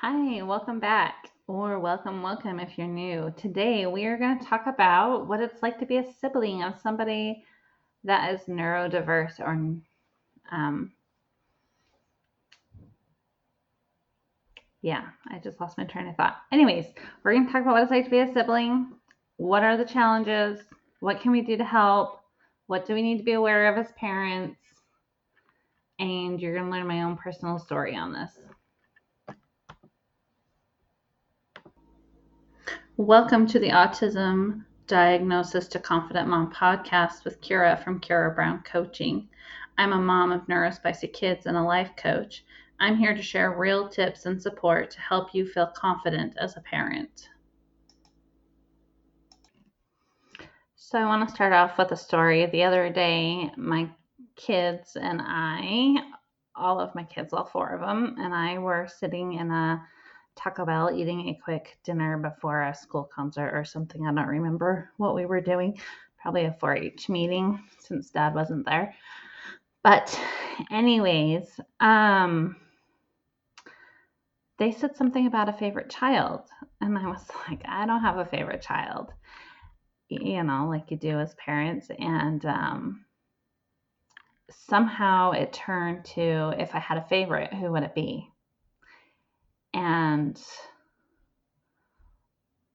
Hi, welcome back, or welcome if you're new. Today we are going to talk about what it's like to be a sibling of somebody that is neurodiverse or, um, yeah, I just lost my train of thought. Anyways, we're going to talk about what it's like to be a sibling. What are the challenges? What can we do to help? What do we need to be aware of as parents? And you're going to learn my own personal story on this. Welcome to the Autism Diagnosis to Confident Mom podcast with Kira from Kira Brown Coaching. I'm a mom of neurospicy kids and a life coach. I'm here to share real tips and support to help you feel confident as a parent. So I want to start off with a story. The other day, my kids and I, all of my kids, all four of them, and I were sitting in a Taco Bell eating a quick dinner before a school concert or something. I don't remember what we were doing. Probably a 4-H meeting since Dad wasn't there. But anyways, they said something about a favorite child. And I was like, I don't have a favorite child, like you do as parents. And somehow it turned to, if I had a favorite, who would it be? And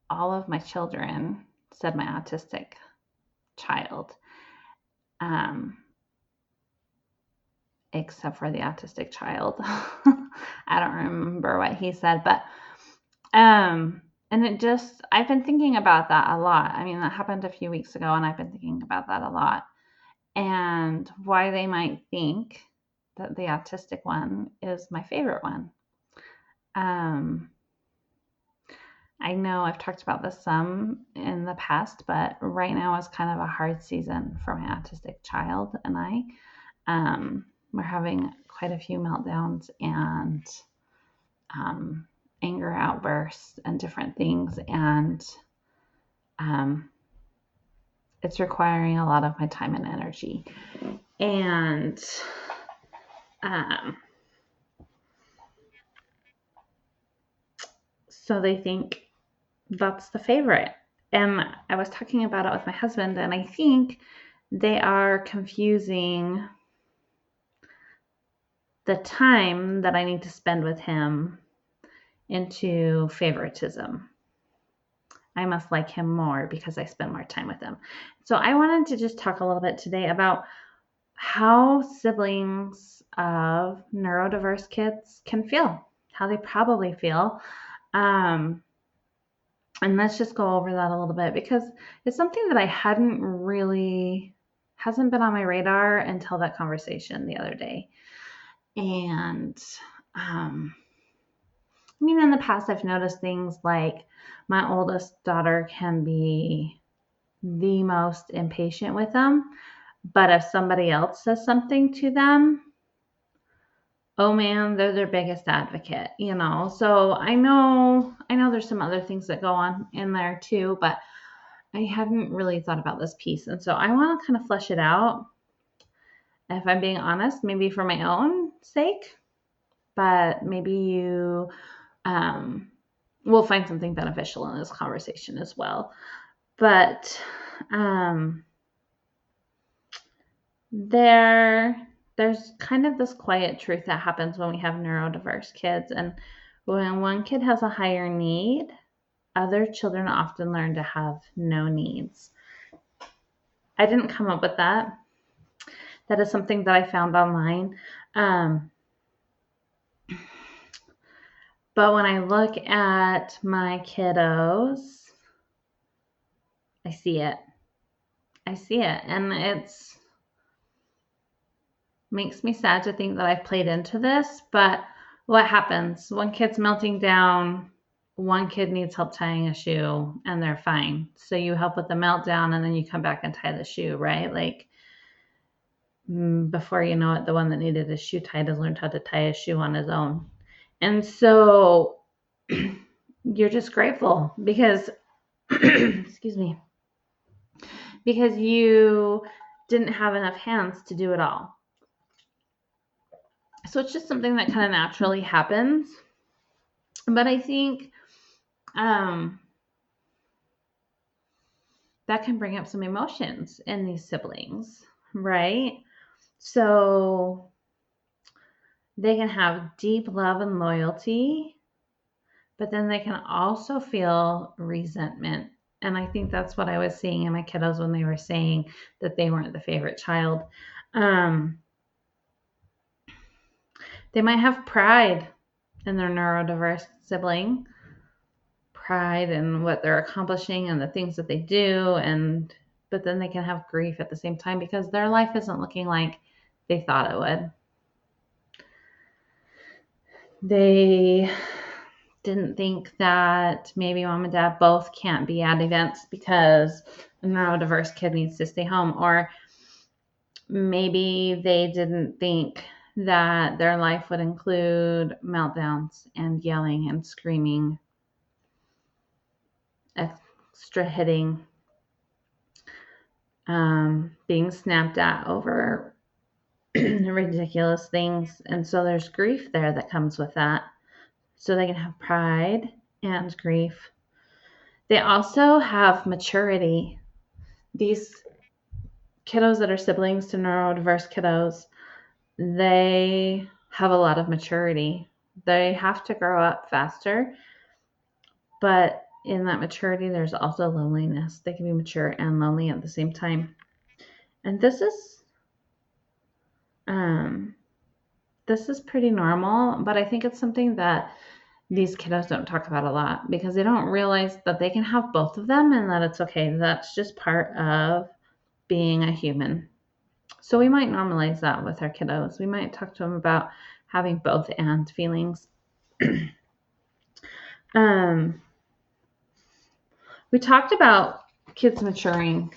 all of my children said my autistic child, except for the autistic child. I don't remember what he said, but and I've been thinking about that a lot. I mean, that happened a few weeks ago, and I've been thinking about that a lot, and why they might think that the autistic one is my favorite one. I know I've talked about this some in the past, but right now is kind of a hard season for my autistic child and I. We're having quite a few meltdowns and anger outbursts and different things, and it's requiring a lot of my time and energy. And so they think that's the favorite. And I was talking about it with my husband, and I think they are confusing the time that I need to spend with him into favoritism. I must like him more because I spend more time with him. So I wanted to just talk a little bit today about how siblings of neurodiverse kids can feel, how they probably feel. And let's just go over that a little bit because it's something that I hasn't been on my radar until that conversation the other day. And I mean, in the past, I've noticed things like my oldest daughter can be the most impatient with them, but if somebody else says something to them, oh man, they're their biggest advocate, So I know there's some other things that go on in there too, but I hadn't really thought about this piece. And so I want to kind of flesh it out. If I'm being honest, maybe for my own sake, but maybe you will find something beneficial in this conversation as well. But there's kind of this quiet truth that happens when we have neurodiverse kids. And when one kid has a higher need, other children often learn to have no needs. I didn't come up with that. That is something that I found online. But when I look at my kiddos, I see it. And it's makes me sad to think that I've played into this, but what happens? One kid's melting down, one kid needs help tying a shoe, and they're fine. So you help with the meltdown, and then you come back and tie the shoe, right? Like, before you know it, the one that needed his shoe tied has learned how to tie a shoe on his own. And so you're just grateful because, excuse me, because you didn't have enough hands to do it all. So it's just something that kind of naturally happens. But I think that can bring up some emotions in these siblings, right? So they can have deep love and loyalty, but then they can also feel resentment. And I think that's what I was seeing in my kiddos when they were saying that they weren't the favorite child. Um, they might have pride in their neurodiverse sibling, pride in what they're accomplishing and the things that they do, and but then they can have grief at the same time because their life isn't looking like they thought it would. They didn't think that maybe mom and dad both can't be at events because a neurodiverse kid needs to stay home, or maybe they didn't think that their life would include meltdowns and yelling and screaming, extra hitting, being snapped at over ridiculous things. And so there's grief there that comes with that. So they can have pride and grief. They also have maturity. These kiddos that are siblings to neurodiverse kiddos, they have a lot of maturity. They have to grow up faster, but in that maturity, there's also loneliness. They can be mature and lonely at the same time. And this is pretty normal, but I think it's something that these kiddos don't talk about a lot because they don't realize that they can have both of them and that it's okay. That's just part of being a human. So we might normalize that with our kiddos. We might talk to them about having both and feelings. We talked about kids maturing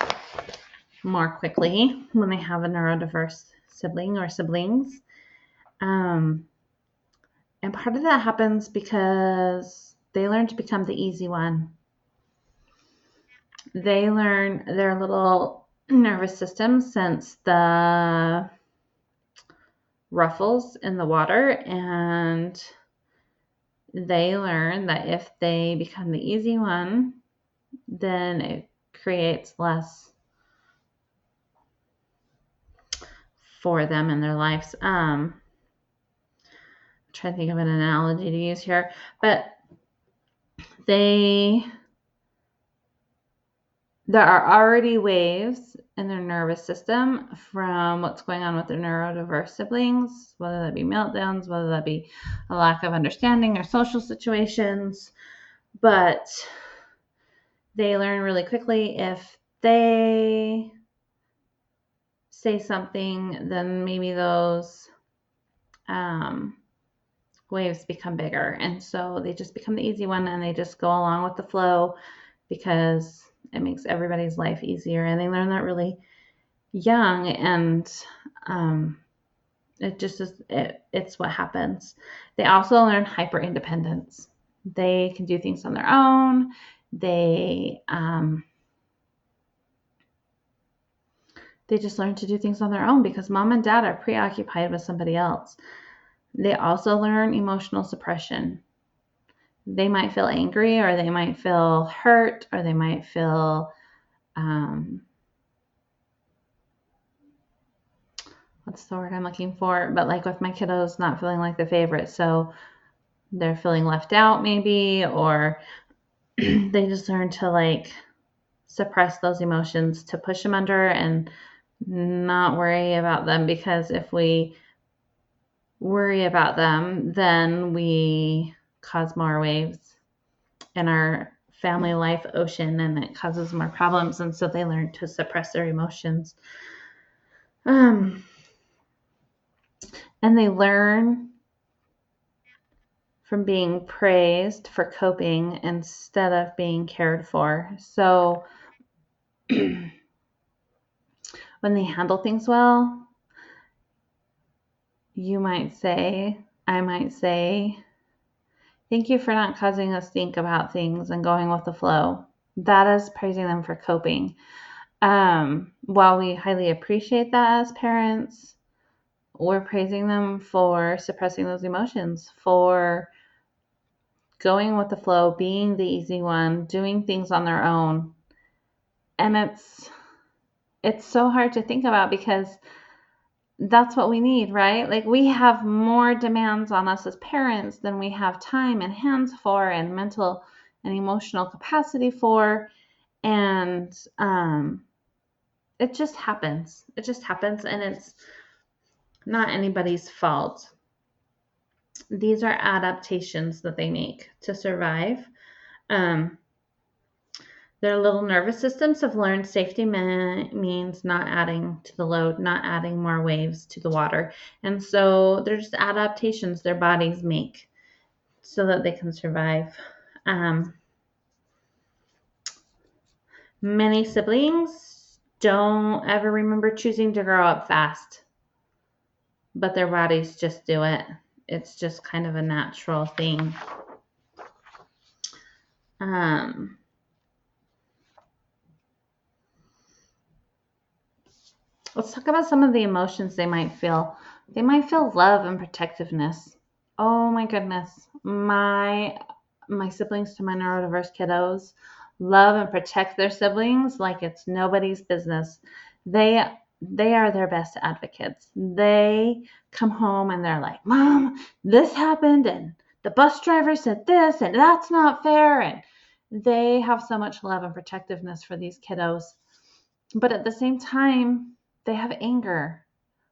more quickly when they have a neurodiverse sibling or siblings. And part of that happens because they learn to become the easy one. They learn their little nervous system sense the ruffles in the water, and they learn that if they become the easy one, then it creates less for them in their lives. I'm trying to think of an analogy to use here, but there are already waves in their nervous system from what's going on with their neurodiverse siblings, whether that be meltdowns, whether that be a lack of understanding or social situations. But they learn really quickly if they say something, then maybe those waves become bigger. And so they just become the easy one and they just go along with the flow because it makes everybody's life easier. And they learn that really young, and it just is, it's what happens. They also learn hyper independence. They can do things on their own. They just learn to do things on their own because mom and dad are preoccupied with somebody else. They also learn emotional suppression. They might feel angry, or they might feel hurt, or they might feel what's the word I'm looking for? But like with my kiddos not feeling like the favorite, so they're feeling left out maybe, or they just learn to like suppress those emotions, to push them under and not worry about them, because if we worry about them, then we cause more waves in our family life ocean and it causes more problems. And so they learn to suppress their emotions. And they learn from being praised for coping instead of being cared for. So when they handle things well, I might say, thank you for not causing us think about things and going with the flow. That is praising them for coping. While we highly appreciate that as parents, we're praising them for suppressing those emotions, for going with the flow, being the easy one, doing things on their own. And it's so hard to think about because that's what we need, right? Like we have more demands on us as parents than we have time and hands for and mental and emotional capacity for. And it just happens. It just happens, and it's not anybody's fault. These are adaptations that they make to survive. Their little nervous systems have learned safety means not adding to the load, not adding more waves to the water. And so they're just adaptations their bodies make so that they can survive. Many siblings don't ever remember choosing to grow up fast, but their bodies just do it. It's just kind of a natural thing. Let's talk about some of the emotions they might feel. They might feel love and protectiveness. Oh my goodness. My siblings, to my neurodiverse kiddos, love and protect their siblings like it's nobody's business. They are their best advocates. They come home and they're like, "Mom, this happened and the bus driver said this and that's not fair." And they have so much love and protectiveness for these kiddos. But at the same time, they have anger.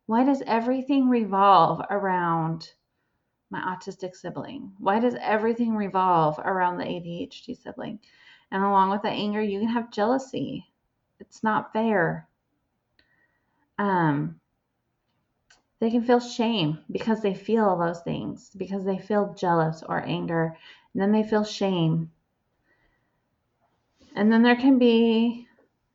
Why does everything revolve around my autistic sibling? Why does everything revolve around the ADHD sibling? And along with the anger, you can have jealousy. It's not fair. They can feel shame because they feel those things, because they feel jealous or anger, and then they feel shame. And then there can be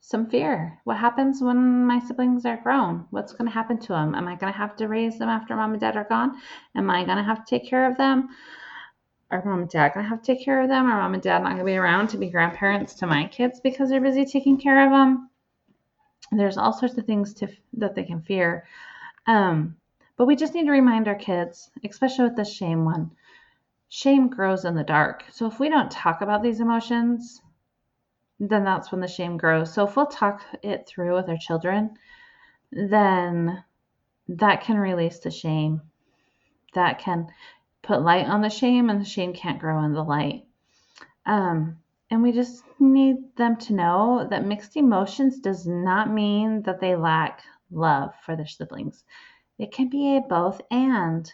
some fear. What happens when my siblings are grown? What's going to happen to them? Am I going to have to raise them after mom and dad are gone? Am I going to have to take care of them? Are mom and dad going to have to take care of them? Are mom and dad not going to be around to be grandparents to my kids because they're busy taking care of them? There's all sorts of things that they can fear. But we just need to remind our kids, especially with the shame one, shame grows in the dark. So if we don't talk about these emotions, then that's when the shame grows. So if we'll talk it through with our children, then that can release the shame. That can put light on the shame, and the shame can't grow in the light. And we just need them to know that mixed emotions does not mean that they lack love for their siblings. It can be a both and.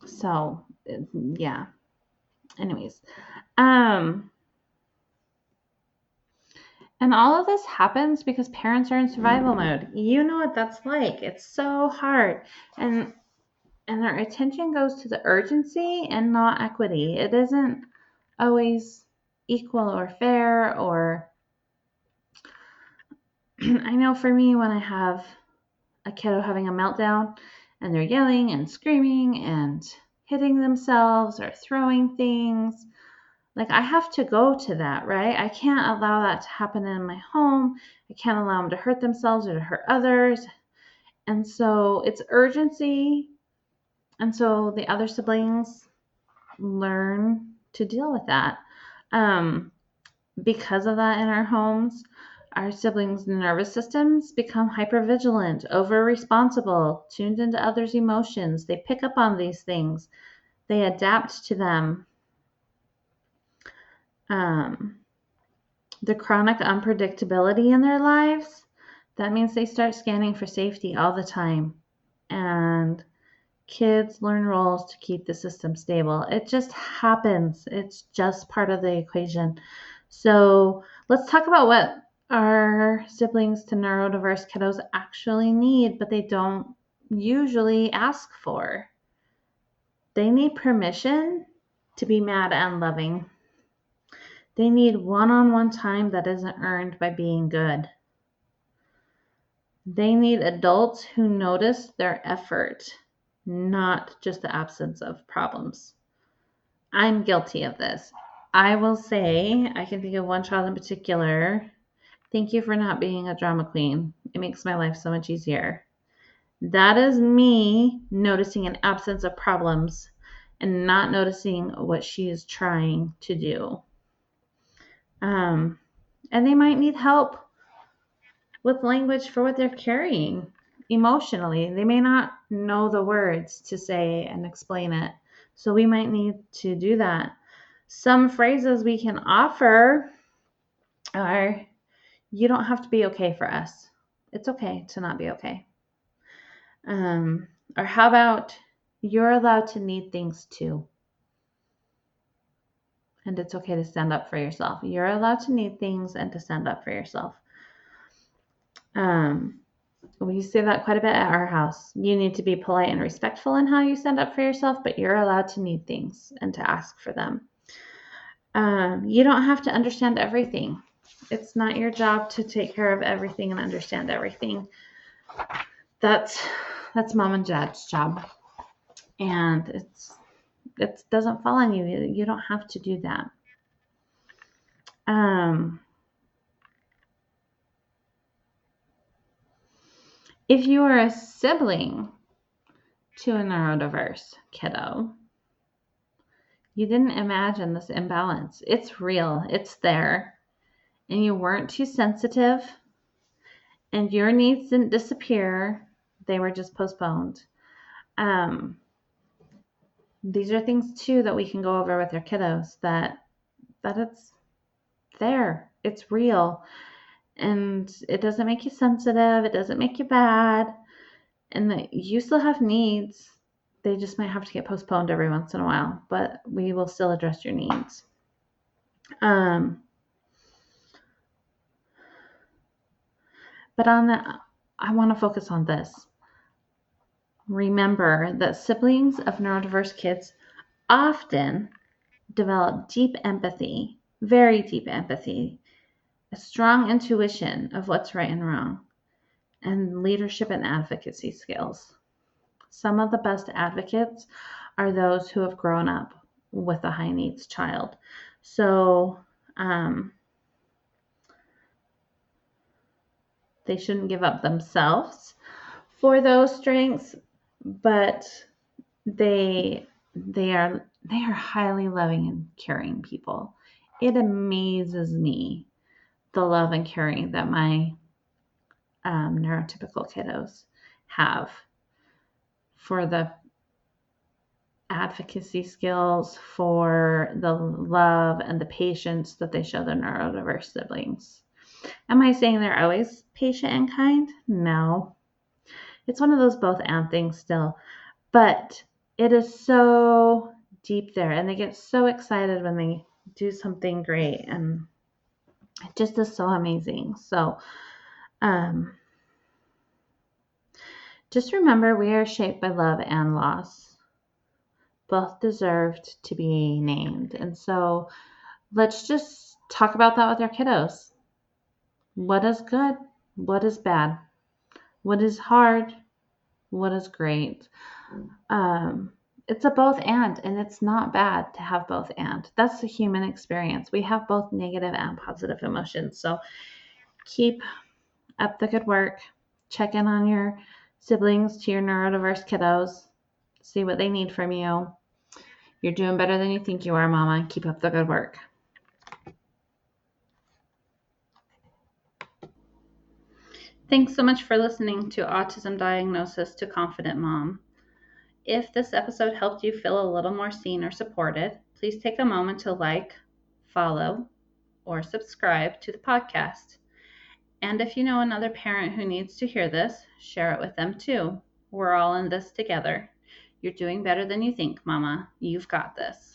So, yeah. Anyways. And all of this happens because parents are in survival mode. You know what that's like. It's so hard. And their attention goes to the urgency and not equity. It isn't always equal or fair or I know for me when I have a kiddo having a meltdown and they're yelling and screaming and hitting themselves or throwing things, like I have to go to that, right? I can't allow that to happen in my home. I can't allow them to hurt themselves or to hurt others. And so it's urgency. And so the other siblings learn to deal with that. Because of that in our homes, our siblings' nervous systems become hypervigilant, over-responsible, tuned into others' emotions. They pick up on these things. They adapt to them. The chronic unpredictability in their lives, that means they start scanning for safety all the time. And kids learn roles to keep the system stable. It just happens. It's just part of the equation. So let's talk about what our siblings to neurodiverse kiddos actually need, but they don't usually ask for. They need permission to be mad and loving. They need one-on-one time that isn't earned by being good. They need adults who notice their effort, not just the absence of problems. I'm guilty of this. I will say, I can think of one child in particular. Thank you for not being a drama queen. It makes my life so much easier. That is me noticing an absence of problems and not noticing what she is trying to do. And they might need help with language for what they're carrying emotionally. They may not know the words to say and explain it. So we might need to do that. Some phrases we can offer are, you don't have to be okay for us. It's okay to not be okay. Or how about, you're allowed to need things too. And it's okay to stand up for yourself. You're allowed to need things and to stand up for yourself. We say that quite a bit at our house. You need to be polite and respectful in how you stand up for yourself, but you're allowed to need things and to ask for them. You don't have to understand everything. It's not your job to take care of everything and understand everything. That's mom and dad's job. And it doesn't fall on you. You don't have to do that. If you are a sibling to a neurodiverse kiddo, you didn't imagine this imbalance. It's real. It's there. And you weren't too sensitive. And your needs didn't disappear. They were just postponed. These are things too that we can go over with our kiddos, that it's there. It's real. And it doesn't make you sensitive. It doesn't make you bad. And that you still have needs. They just might have to get postponed every once in a while, but we will still address your needs. But I want to focus on this. Remember that siblings of neurodiverse kids often develop deep empathy, very deep empathy, a strong intuition of what's right and wrong, and leadership and advocacy skills. Some of the best advocates are those who have grown up with a high needs child. So they shouldn't give up themselves for those strengths, but they are highly loving and caring people. It amazes me the love and caring that my neurotypical kiddos have, for the advocacy skills, for the love and the patience that they show their neurodiverse siblings. Am I saying they're always patient and kind? No. It's one of those both and things still. But it is so deep there, and they get so excited when they do something great, and it just is so amazing. So just remember, we are shaped by love and loss. Both deserved to be named. And so let's just talk about that with our kiddos. What is good? What is bad? What is hard? What is great? It's a both and it's not bad to have both and. That's the human experience. We have both negative and positive emotions. So keep up the good work. Check in on your siblings to your neurodiverse kiddos. See what they need from you. You're doing better than you think you are, Mama. Keep up the good work. Thanks so much for listening to Autism Diagnosis to Confident Mom. If this episode helped you feel a little more seen or supported, please take a moment to like, follow, or subscribe to the podcast. And if you know another parent who needs to hear this, share it with them too. We're all in this together. You're doing better than you think, Mama. You've got this.